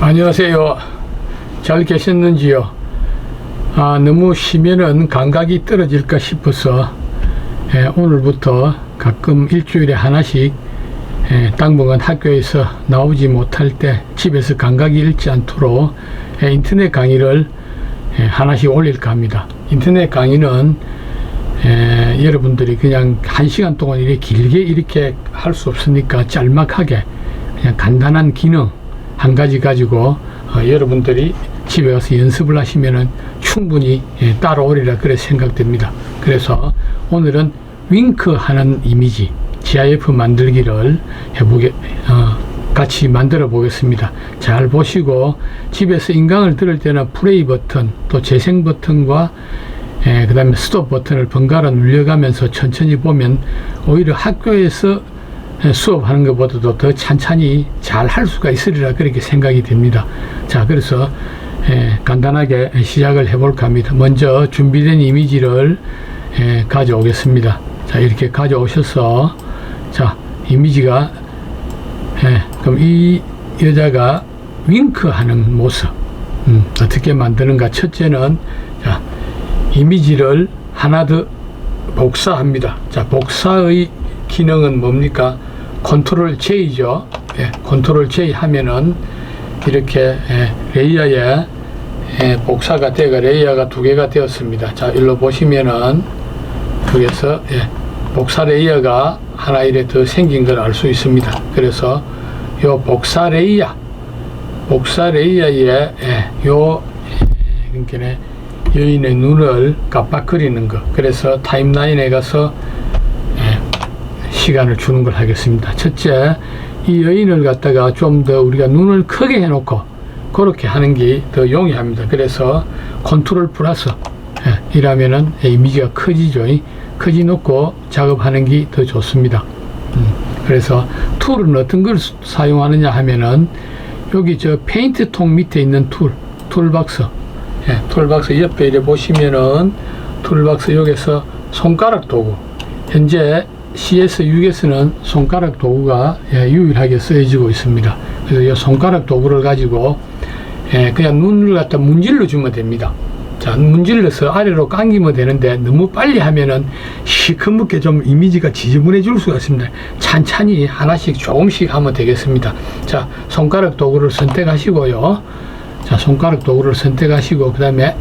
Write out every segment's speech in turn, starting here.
안녕하세요. 잘 계셨는지요? 너무 쉬면은 감각이 떨어질까 싶어서 오늘부터 가끔 일주일에 하나씩 당분간 학교에서 나오지 못할 때 집에서 감각이 잃지 않도록 인터넷 강의를 하나씩 올릴까 합니다. 인터넷 강의는 여러분들이 그냥 1시간 동안 이렇게 길게 이렇게 할 수 없으니까 짤막하게 그냥 간단한 기능 한 가지 가지고 여러분들이 집에 가서 연습을 하시면은 충분히 따라오리라 그래 생각됩니다. 그래서 오늘은 윙크 하는 이미지 GIF 만들기를 같이 만들어 보겠습니다. 잘 보시고 집에서 인강을 들을 때는 플레이 버튼 또 재생 버튼과 그 다음에 스톱 버튼을 번갈아 눌려가면서 천천히 보면 오히려 학교에서 수업하는 것보다도 더 찬찬히 잘 할 수가 있으리라 그렇게 생각이 됩니다. 자, 그래서 간단하게 시작을 해볼까 합니다. 먼저 준비된 이미지를 가져오겠습니다. 자, 이렇게 가져오셔서 자, 이미지가 그럼 이 여자가 윙크하는 모습 어떻게 만드는가. 첫째는 자, 이미지를 하나 더 복사합니다. 자, 복사의 기능은 뭡니까? 컨트롤 J죠. 컨트롤 J 하면은 이렇게 레이어에 복사가 되고 레이어가 두 개가 되었습니다. 자, 일로 보시면은 여기서 복사 레이어가 하나 이래 더 생긴 걸 알 수 있습니다. 그래서 요 복사 레이어에 요 그러니까 여인의 눈을 깜빡거리는 거. 그래서 타임라인에 가서 시간을 주는 걸 하겠습니다. 첫째, 이 여인을 갖다가 좀 더 우리가 눈을 크게 해놓고 그렇게 하는 게 더 용이합니다. 그래서 컨트롤 플러스 이라면은 이미지가 커지죠. 커지 놓고 작업하는 게 더 좋습니다. 그래서 툴은 어떤 걸 사용하느냐 하면은 여기 저 페인트 통 밑에 있는 툴박스 툴박스 옆에 이렇게 보시면은 툴박스 여기서 손가락 도구, 현재 CS6에서는 손가락 도구가 유일하게 쓰여지고 있습니다. 그래서 이 손가락 도구를 가지고 그냥 눈을 갖다 문질러 주면 됩니다. 자, 문질러서 아래로 당기면 되는데 너무 빨리 하면은 시커멓게 좀 이미지가 지저분해질 수가 있습니다. 찬찬히 하나씩 조금씩 하면 되겠습니다. 자, 손가락 도구를 선택하시고요. 자, 손가락 도구를 선택하시고 그 다음에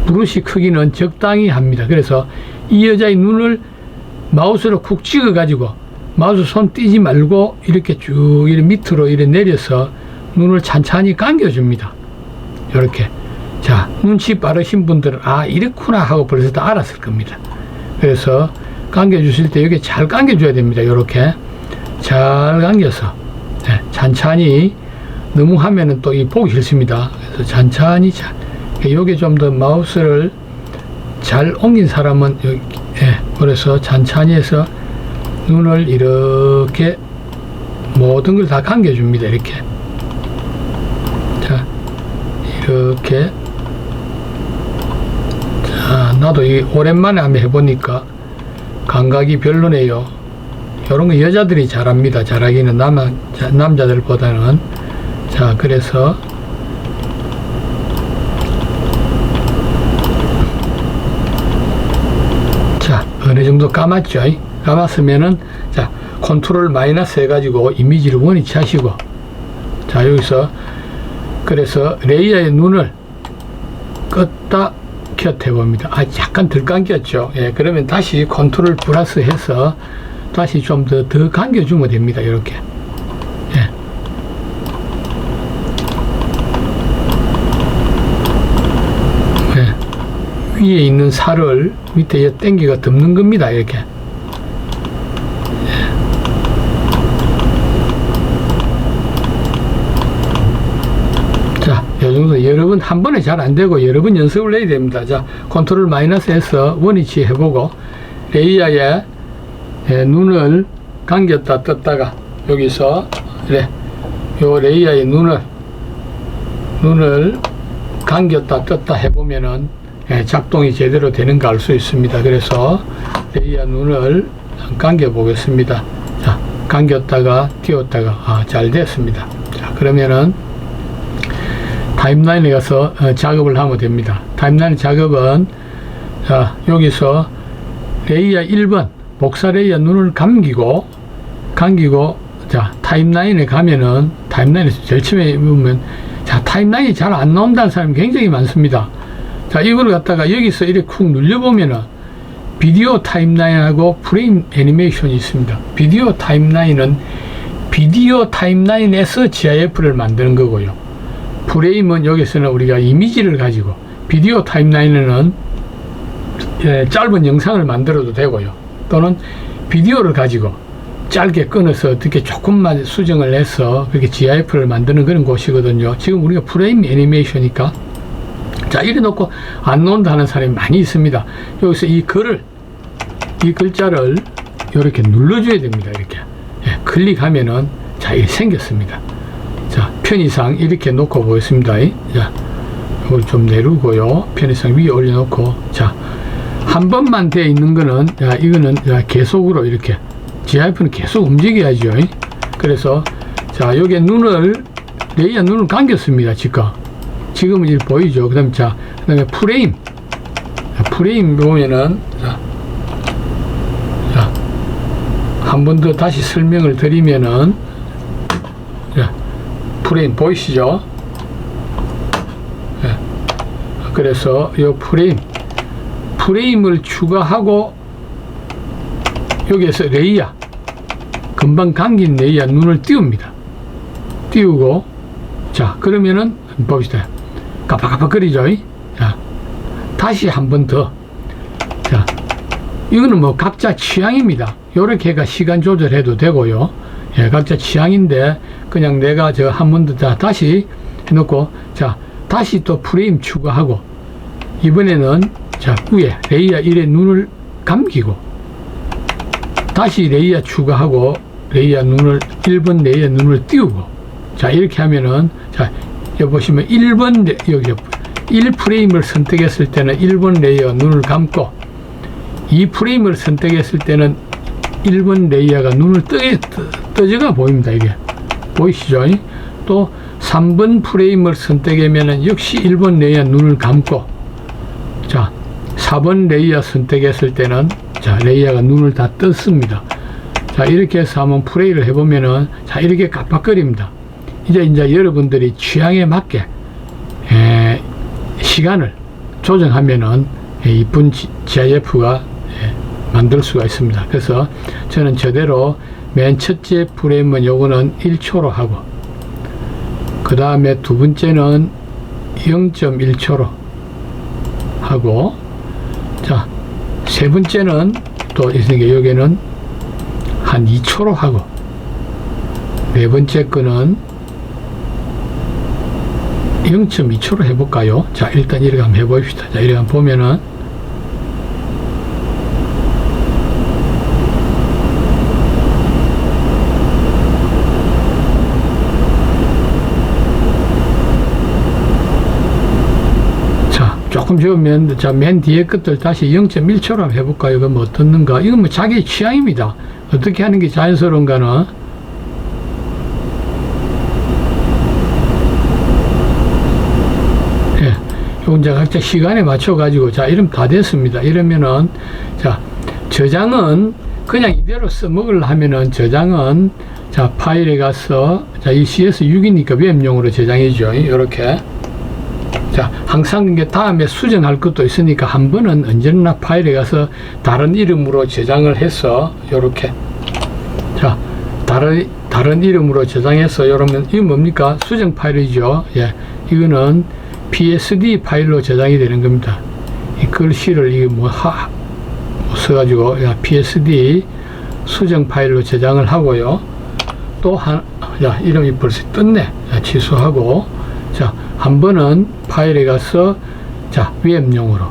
브러쉬 크기는 적당히 합니다. 그래서 이 여자의 눈을 마우스로 쿡 찍어 가지고 마우스 손 띄지 말고 이렇게 쭉 이렇게 밑으로 이렇게 내려서 눈을 찬찬히 감겨 줍니다. 이렇게. 자, 눈치 빠르신 분들은 이렇구나 하고 벌써 다 알았을 겁니다. 그래서 감겨 주실 때 이렇게 잘 감겨 줘야 됩니다. 이렇게 잘 감겨서 찬찬히, 너무 하면은 또 이 보기 싫습니다. 그래서 찬찬히 요게 좀 더 마우스를 잘 옮긴 사람은 여기, 그래서 찬찬히 해서 눈을 이렇게 모든 걸 다 감겨줍니다. 이렇게. 자, 이렇게. 자, 나도 이 오랜만에 한번 해보니까 감각이 별로네요. 이런 거 여자들이 잘합니다. 잘하기는 남자들보다는. 자, 그래서 어느 정도 감았죠. 감았으면은 자, 컨트롤 마이너스 해가지고 이미지를 원위치 하시고, 자, 여기서 그래서 레이어의 눈을 껐다 켰다 해봅니다. 약간 덜 감겼죠. 그러면 다시 컨트롤 플러스 해서 다시 좀 더 감겨주면 됩니다. 이렇게. 위에 있는 살을 밑에 땡기가 덮는 겁니다. 이렇게. 자, 이 정도 여러 번, 한 번에 잘 안 되고 여러 번 연습을 해야 됩니다. 자, 컨트롤 마이너스 해서 원위치 해보고 레이어에 눈을 감겼다 떴다가 여기서 요 레이어에 눈을 감겼다 떴다 해보면은 작동이 제대로 되는가 알 수 있습니다. 그래서 레이어 눈을 감겨 보겠습니다. 자, 감겼다가 띄웠다가 잘 됐습니다. 자, 그러면은 타임라인에 가서 작업을 하면 됩니다. 타임라인 작업은 자, 여기서 레이어 1번 복사 레이어 눈을 감기고 자, 타임라인에 가면은 타임라인에서 제일 처음에 보면 자, 타임라인이 잘 안 나온다는 사람이 굉장히 많습니다. 자, 이걸 갖다가 여기서 이렇게 쿡 눌려보면은 비디오 타임라인하고 프레임 애니메이션이 있습니다. 비디오 타임라인은 비디오 타임라인에서 GIF를 만드는 거고요. 프레임은 여기서는 우리가 이미지를 가지고, 비디오 타임라인에는 짧은 영상을 만들어도 되고요. 또는 비디오를 가지고 짧게 끊어서 어떻게 조금만 수정을 해서 그렇게 GIF를 만드는 그런 곳이거든요. 지금 우리가 프레임 애니메이션이니까 자, 이래 놓고 안 나온다 하는 사람이 많이 있습니다. 여기서 이 글자를 이렇게 눌러줘야 됩니다. 이렇게 클릭하면은 자, 이렇게 생겼습니다. 자, 편의상 이렇게 놓고 보겠습니다. 자, 이걸 좀 내리고요. 편의상 위에 올려놓고, 자, 한 번만 되어 있는 거는, 자, 이거는 계속으로 이렇게 GIF는 계속 움직여야죠. 그래서 자, 여기에 레이어 눈을 감겼습니다. 지금은 이렇게 보이죠. 그 다음에 프레임 보면은 한 번 더 다시 설명을 드리면은, 자, 프레임 보이시죠? 그래서 이 프레임을 추가하고 여기에서 레이어 금방 감긴 레이어 눈을 띄웁니다. 띄우고, 자, 그러면은 봅시다. 깜빡깜빡거리죠? 자, 다시 한 번 더. 자, 이거는 뭐 각자 취향입니다. 요렇게 해가 시간 조절해도 되고요. 각자 취향인데, 그냥 내가 한 번 더 다시 해놓고, 자, 다시 또 프레임 추가하고, 이번에는 자, 위에 레이어 1의 눈을 감기고, 다시 레이어 추가하고, 1번 레이어 눈을 띄우고, 자, 이렇게 하면은, 자, 여기 보시면 1프레임을 선택했을 때는 1번 레이어 눈을 감고, 2프레임을 선택했을 때는 1번 레이어가 눈을 떠져가 보입니다. 이게 보이시죠? 또 3번 프레임을 선택하면은 역시 1번 레이어 눈을 감고, 자, 4번 레이어 선택했을 때는 자, 레이어가 눈을 다 떴습니다. 자, 이렇게 해서 한번 플레이를 해보면은 자, 이렇게 깜빡거립니다. 이제 여러분들이 취향에 맞게 시간을 조정하면은 이쁜 GIF가 만들 수가 있습니다. 그래서 저는 저대로 맨 첫째 프레임은 요거는 1초로 하고, 그 다음에 두 번째는 0.1초로 하고, 자, 세 번째는 또 있으니까 여기는 한 2초로 하고, 네 번째 거는 0.2초로 해볼까요? 자, 일단 이렇게 한번 해봅시다. 자, 이렇게 한번 보면은, 조금 지우면, 자, 맨 뒤에 것들 다시 0.1초로 한번 해볼까요? 그럼 어떻는가? 이건 뭐 자기 취향입니다. 어떻게 하는 게 자연스러운가는. 요건 이제 각자 시간에 맞춰가지고, 자, 이러면 다 됐습니다. 이러면은, 자, 저장은 그냥 이대로 써먹으려 하면은, 저장은, 자, 파일에 가서, 자, 이 CS6이니까 웹용으로 저장이죠. 이렇게. 자, 항상 이게 다음에 수정할 것도 있으니까 한 번은 언제나 파일에 가서 다른 이름으로 저장을 해서, 요렇게. 자, 다른 이름으로 저장해서, 요러면, 이거 뭡니까? 수정 파일이죠. 예. 이거는 PSD 파일로 저장이 되는 겁니다. 이 글씨를 이게 써가지고, 야, PSD 수정 파일로 저장을 하고요. 또 야, 이름이 벌써 떴네. 자, 취소하고. 자, 한 번은 파일에 가서, 자, 웹용으로.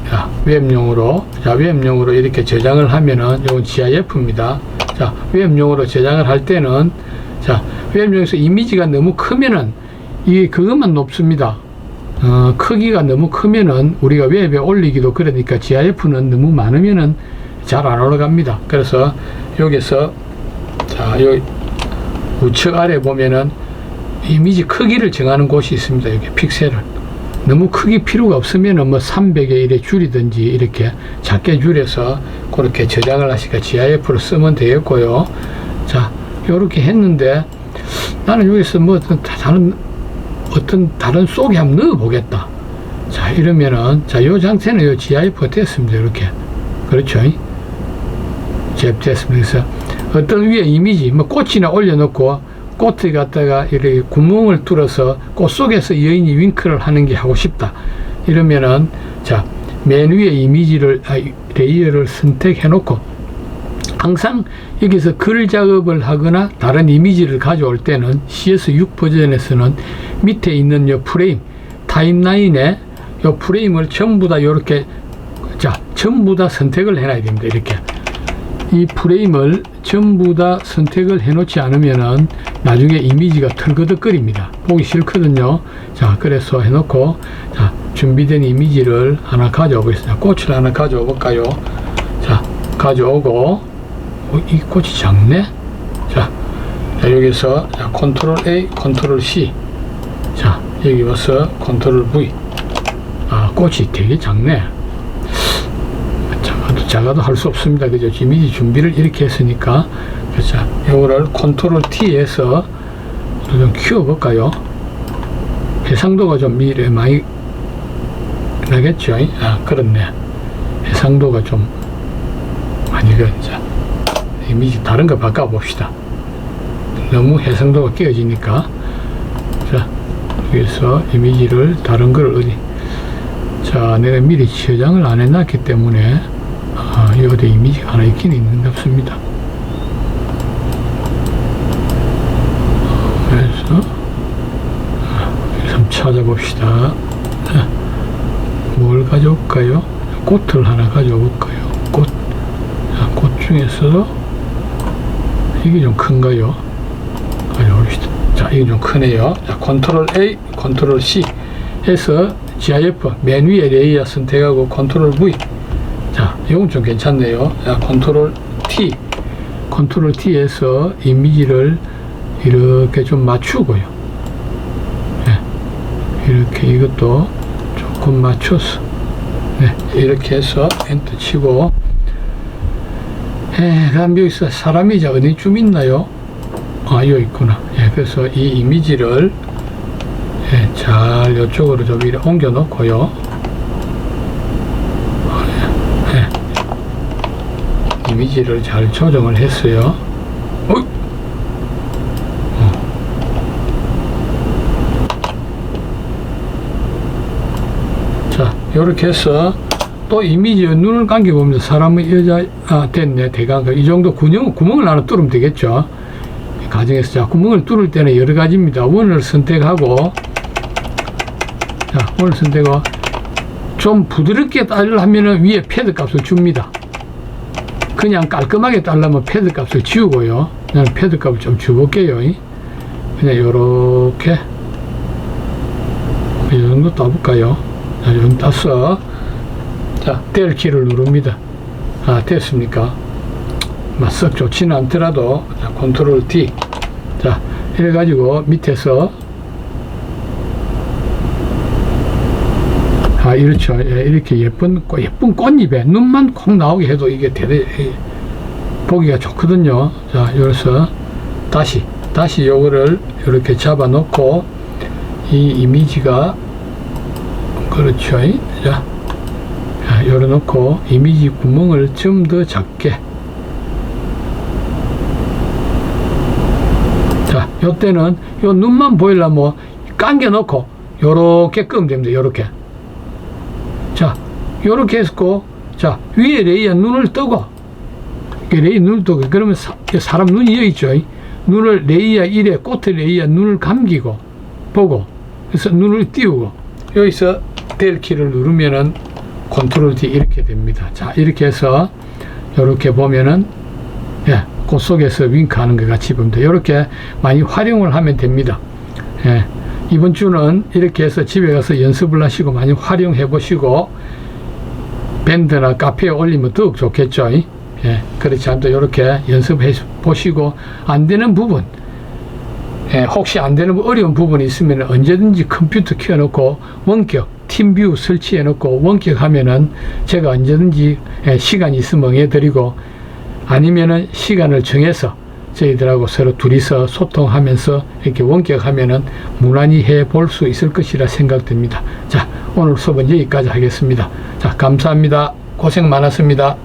자, 웹용으로 이렇게 저장을 하면은, 이건 GIF입니다. 자, 웹용으로 저장을 할 때는, 자, 웹용에서 이미지가 너무 크면은, 이게 그것만 높습니다. 크기가 너무 크면은, 우리가 웹에 올리기도 그러니까 GIF는 너무 많으면은 잘 안 올라갑니다. 그래서, 여기서, 자, 여기 우측 아래 보면은, 이미지 크기를 정하는 곳이 있습니다. 이렇게 픽셀을. 너무 크기 필요가 없으면 뭐 300에 이래 줄이든지 이렇게 작게 줄여서 그렇게 저장을 하시니까 GIF로 쓰면 되겠고요. 자, 요렇게 했는데 나는 여기서 뭐 어떤 다른 속에 한번 넣어 보겠다. 자, 이러면은, 자, 요 상태는 요 GIF가 됐습니다. 이렇게. 그렇죠. 됐습니다. 그래서 어떤 위에 이미지, 뭐 꽃이나 올려놓고 꽃에 갖다가 이렇게 구멍을 뚫어서 꽃 속에서 여인이 윙크를 하는 게 하고 싶다. 이러면은, 자, 맨 위에 이미지를, 레이어를 선택해 놓고, 항상 여기서 글 작업을 하거나 다른 이미지를 가져올 때는 CS6 버전에서는 밑에 있는 요 프레임, 타임라인에 요 프레임을 전부 다 요렇게, 자, 전부 다 선택을 해놔야 됩니다. 이렇게. 이 프레임을 전부 다 선택을 해 놓지 않으면은 나중에 이미지가 털거덕거립니다. 보기 싫거든요. 자, 그래서 해 놓고, 자, 준비된 이미지를 하나 가져오 보겠습니다. 꽃을 하나 가져오 볼까요? 자, 가져오고, 이 꽃이 작네? 자, 여기서, 자, 컨트롤 A, 컨트롤 C. 자, 여기 와서 컨트롤 V. 아, 꽃이 되게 작네. 작아도 할 수 없습니다. 그죠? 이미지 준비를 이렇게 했으니까. 자, 요거를 컨트롤 T에서 좀 키워볼까요? 해상도가 좀 미래 많이 나겠죠? 아, 그렇네. 해상도가 좀 많이 자, 이미지 다른 거 바꿔봅시다. 너무 해상도가 깨어지니까. 자, 여기서 이미지를 다른 걸 어디. 자, 내가 미리 저장을 안 해놨기 때문에 여기에 이미지가 하나 있긴 있는 것 같습니다. 그래서 여기서 한번 찾아봅시다. 뭘 가져올까요? 꽃을 하나 가져올까요? 꽃. 자, 꽃 중에서도 이게 좀 큰가요? 가져옵시다. 자, 이게 좀 크네요. 자, 컨트롤 A, 컨트롤 C 해서 GIF 맨 위에 레이어 선택하고 컨트롤 V. 자, 이건 좀 괜찮네요. 자, 컨트롤 T, 컨트롤 T에서 이미지를 이렇게 좀 맞추고요. 네, 이렇게 이것도 조금 맞춰서, 네, 이렇게 해서 엔터 치고, 그다음 여기서 사람이 이제 어디쯤 있나요? 아, 여기 있구나. 예, 그래서 이 이미지를 잘 이쪽으로 좀 이렇게 옮겨 놓고요. 이미지를 잘 조정을 했어요. 자, 요렇게 해서 또 이미지 눈을 감겨보면 사람의 여자, 됐네. 대강 이 정도 구멍을 하나 뚫으면 되겠죠. 가정에서. 자, 구멍을 뚫을 때는 여러 가지입니다. 원을 선택하고, 자, 원을 선택하고, 좀 부드럽게 따르려면 위에 패드 값을 줍니다. 그냥 깔끔하게 따려면 패드 값을 지우고요. 나는 패드 값을 좀 줘볼게요. 그냥 요렇게 이 정도 따볼까요? 자, 이 정도 따서, 자, del 키를 누릅니다. 아, 됐습니까? 썩 좋지는 않더라도, 자, 컨트롤 D. 자, 이래가지고 밑에서, 아, 이렇죠. 이렇게 예쁜 꽃잎에 눈만 콕 나오게 해도 이게 보기가 좋거든요. 자, 여기서 다시 요거를 이렇게 잡아 놓고, 이 이미지가, 그렇죠. 자, 열어놓고, 이미지 구멍을 좀 더 작게. 자, 요때는 요 눈만 보이려면 감겨 놓고, 요렇게 끄면 됩니다. 요렇게. 자, 요렇게 했고, 자, 위에 레이어 눈을 뜨고, 레이어 눈을 뜨고, 그러면 사람 눈이 여기 있죠. 눈을 레이어 1에 꽃의 레이어 눈을 감기고, 보고, 그래서 눈을 띄우고, 여기서 del 키를 누르면은 컨트롤 D 이렇게 됩니다. 자, 이렇게 해서, 요렇게 보면은, 예, 꽃 속에서 윙크 하는 것 같이 봅니다. 요렇게 많이 활용을 하면 됩니다. 예. 이번 주는 이렇게 해서 집에 가서 연습을 하시고 많이 활용해 보시고 밴드나 카페에 올리면 더욱 좋겠죠. 예, 그렇지 않도 이렇게 연습해 보시고 안 되는 부분 혹시 안 되는 어려운 부분이 있으면 언제든지 컴퓨터 켜놓고 원격 팀뷰 설치해 놓고 원격 하면은 제가 언제든지 시간이 있으면 응해드리고, 아니면은 시간을 정해서 저희들하고 서로 둘이서 소통하면서 이렇게 원격하면은 무난히 해 볼 수 있을 것이라 생각됩니다. 자, 오늘 수업은 여기까지 하겠습니다. 자, 감사합니다. 고생 많았습니다.